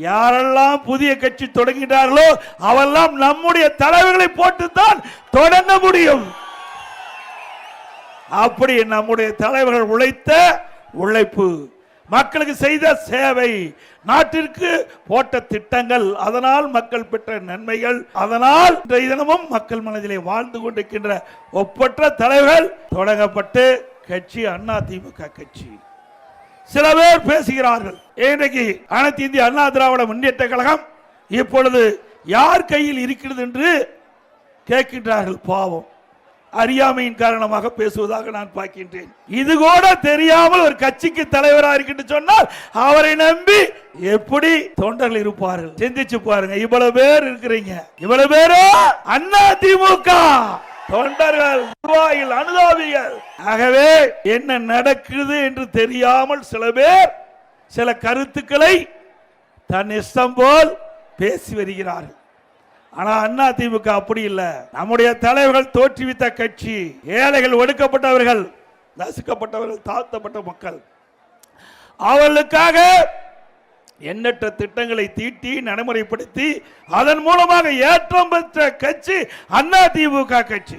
யாரெல்லாம் புதிய கட்சி தொடங்கினார்களோ அவெல்லாம் நம்முடைய தலைவர்களை போட்டுத்தான் தொடங்க முடியும். அப்படி நம்முடைய தலைவர்கள் உழைத்த உழைப்பு, மக்களுக்கு செய்த சேவை, நாட்டிற்கு போட்ட திட்டங்கள், அதனால் மக்கள் பெற்ற நன்மைகள், அதனால் இன்றைய தினமும் மக்கள் மனதிலே வாழ்ந்து கொண்டிருக்கின்ற ஒப்பற்ற தலைவர்கள் தொடங்கப்பட்டு கட்சி அதிமுக கட்சி. சில பேர் பேசுகிறார்கள், இன்றைக்கு அனைத்து இந்திய அண்ணா திராவிட முன்னேற்ற கழகம் இப்பொழுது யார் கையில் இருக்கிறது என்று கேட்கின்றார்கள். பாவம், அறியாமையின் காரணமாக பேசுவதாக நான் பார்க்கின்றேன். இது கூட தெரியாமல் ஒரு கட்சிக்கு தலைவராக இருக்கின்ற சொன்னால் அவரை நம்பி எப்படி தொண்டர்கள் இருப்பார்கள்? சிந்திச்சு பாருங்க. இவ்வளவு பேர் இருக்கிறீங்க, இவ்வளவு பேரோ அதிமுக தொண்டர்கள், நிர்வாகிகள், அனுதாபிகள். ஆகவே என்ன நடக்குது என்று தெரியாமல் சில பேர் சில கருத்துக்களை தன் இஷ்டம் போல் பேசி வருகிறார்கள். ஆனா அதிமுக அப்படி இல்லை. நம்முடைய தலைவர்கள் தோற்றுவித்த கட்சி. ஏழைகள், ஒடுக்கப்பட்டவர்கள், நசுக்கப்பட்டவர்கள், தாழ்த்தப்பட்ட மக்கள், அவர்களுக்காக எண்ணற்ற திட்டங்களை தீட்டி நடைமுறைப்படுத்தி அதன் மூலமாக ஏற்றம் பெற்ற கட்சி அதிமுக கட்சி.